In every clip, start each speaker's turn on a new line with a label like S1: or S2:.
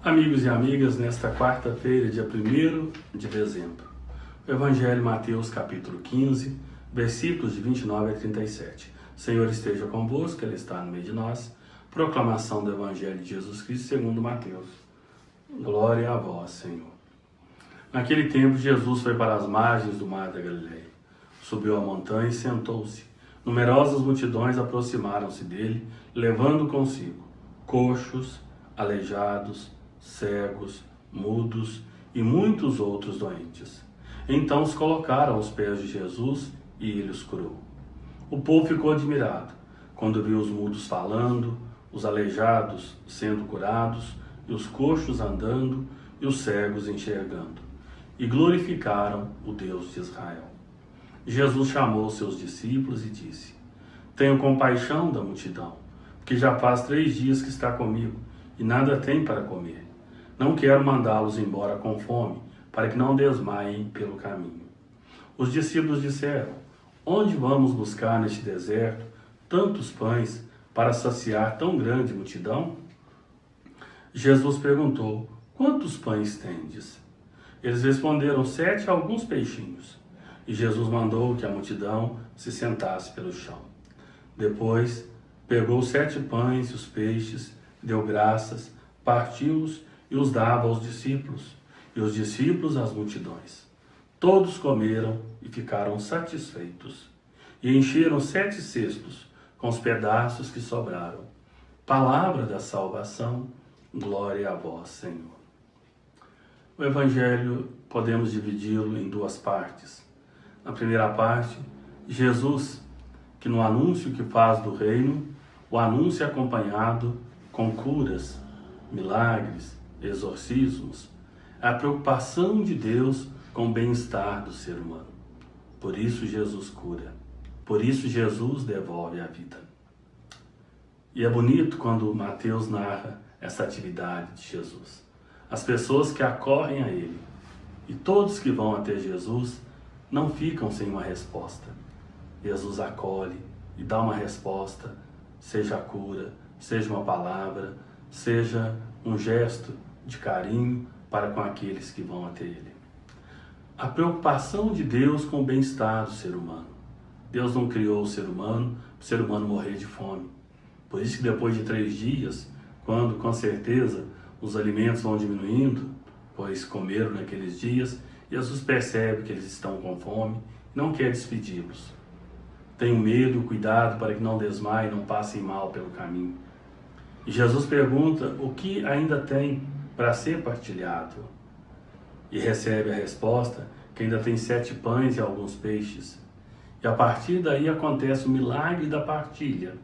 S1: Amigos e amigas, nesta quarta-feira, dia 1º de dezembro, o Evangelho Mateus capítulo 15, versículos de 29 a 37. Senhor esteja convosco, Ele está no meio de nós. Proclamação do Evangelho de Jesus Cristo segundo Mateus. Glória a vós, Senhor. Naquele tempo, Jesus foi para as margens do mar da Galileia. Subiu a montanha e sentou-se. Numerosas multidões aproximaram-se dele, levando consigo coxos, aleijados, cegos, mudos e muitos outros doentes. Então os colocaram aos pés de Jesus e ele os curou. O povo ficou admirado quando viu os mudos falando, os aleijados sendo curados, e os coxos andando, e os cegos enxergando, e glorificaram o Deus de Israel. Jesus chamou seus discípulos e disse: Tenho compaixão da multidão, porque já faz 3 dias que está comigo, e nada tem para comer. Não quero mandá-los embora com fome, para que não desmaiem pelo caminho. Os discípulos disseram: Onde vamos buscar neste deserto tantos pães para saciar tão grande multidão? Jesus perguntou: Quantos pães tendes? Eles responderam: 7 e alguns peixinhos. E Jesus mandou que a multidão se sentasse pelo chão. Depois, pegou os 7 pães e os peixes, deu graças, partiu-os e os dava aos discípulos, e os discípulos às multidões. Todos comeram e ficaram satisfeitos, e encheram 7 cestos com os pedaços que sobraram. Palavra da salvação, glória a vós, Senhor. O Evangelho podemos dividi-lo em 2 partes. Na primeira parte, Jesus, que no anúncio que faz do reino, o anúncio é acompanhado com curas, milagres, exorcismos, a preocupação de Deus com o bem-estar do ser humano. Por isso Jesus cura, por isso Jesus devolve a vida. E é bonito quando Mateus narra essa atividade de Jesus. As pessoas que acorrem a Ele e todos que vão até Jesus não ficam sem uma resposta. Jesus acolhe e dá uma resposta, seja a cura, seja uma palavra, seja um gesto de carinho para com aqueles que vão até Ele. A preocupação de Deus com o bem-estar do ser humano. Deus não criou o ser humano para o ser humano morrer de fome. Por isso que depois de 3 dias, quando com certeza os alimentos vão diminuindo, pois comeram naqueles dias, Jesus percebe que eles estão com fome e não quer despedi-los. Tenho medo, cuidado para que não desmaiem, não passem mal pelo caminho. E Jesus pergunta o que ainda tem para ser partilhado. E recebe a resposta que ainda tem 7 pães e alguns peixes. E a partir daí acontece o milagre da partilha.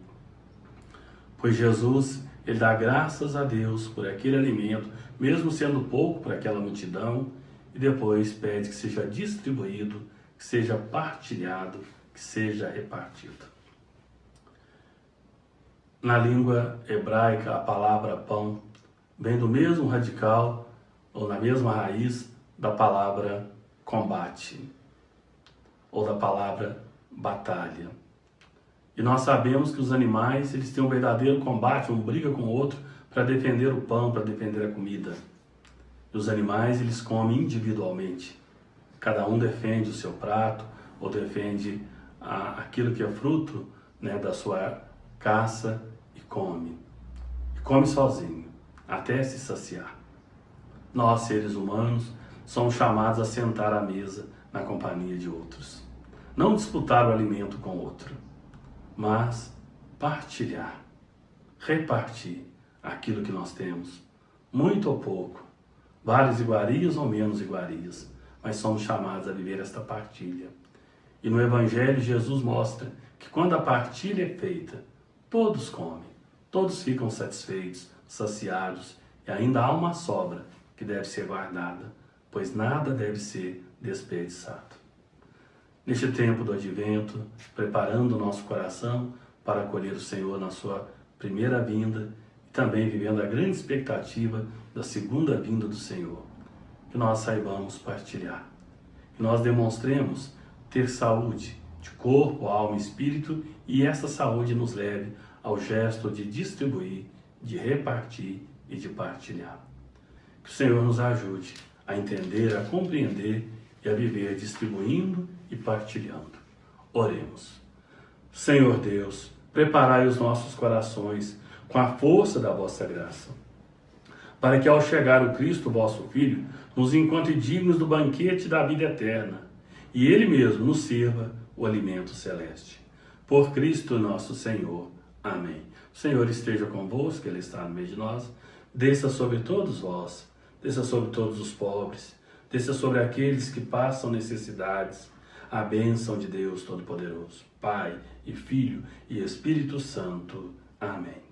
S1: Pois Jesus, ele dá graças a Deus por aquele alimento, mesmo sendo pouco para aquela multidão, e depois pede que seja distribuído, que seja partilhado, que seja repartido. Na língua hebraica, a palavra pão vem do mesmo radical, ou na mesma raiz, da palavra combate, ou da palavra batalha. E nós sabemos que os animais, eles têm um verdadeiro combate, um briga com o outro para defender o pão, para defender a comida. E os animais, eles comem individualmente. Cada um defende o seu prato, ou defende aquilo que é fruto, da sua caça, e come. E come sozinho, até se saciar. Nós, seres humanos, somos chamados a sentar à mesa na companhia de outros. Não disputar o alimento com o outro, mas partilhar, repartir aquilo que nós temos, muito ou pouco, várias iguarias ou menos iguarias, mas somos chamados a viver esta partilha. E no Evangelho Jesus mostra que quando a partilha é feita, todos comem, todos ficam satisfeitos, saciados, e ainda há uma sobra que deve ser guardada, pois nada deve ser desperdiçado. Neste tempo do Advento, preparando o nosso coração para acolher o Senhor na sua primeira vinda e também vivendo a grande expectativa da segunda vinda do Senhor, que nós saibamos partilhar, que nós demonstremos ter saúde de corpo, alma e espírito, e essa saúde nos leve ao gesto de distribuir, de repartir e de partilhar. Que o Senhor nos ajude a entender, a compreender e a viver distribuindo e partilhando. Oremos. Senhor Deus, preparai os nossos corações com a força da vossa graça, para que ao chegar o Cristo, vosso Filho, nos encontre dignos do banquete da vida eterna, e Ele mesmo nos sirva o alimento celeste. Por Cristo nosso Senhor. Amém. O Senhor esteja convosco, Ele está no meio de nós. Desça sobre todos vós, desça sobre todos os pobres, desça sobre aqueles que passam necessidades, a bênção de Deus Todo-Poderoso, Pai e Filho e Espírito Santo. Amém.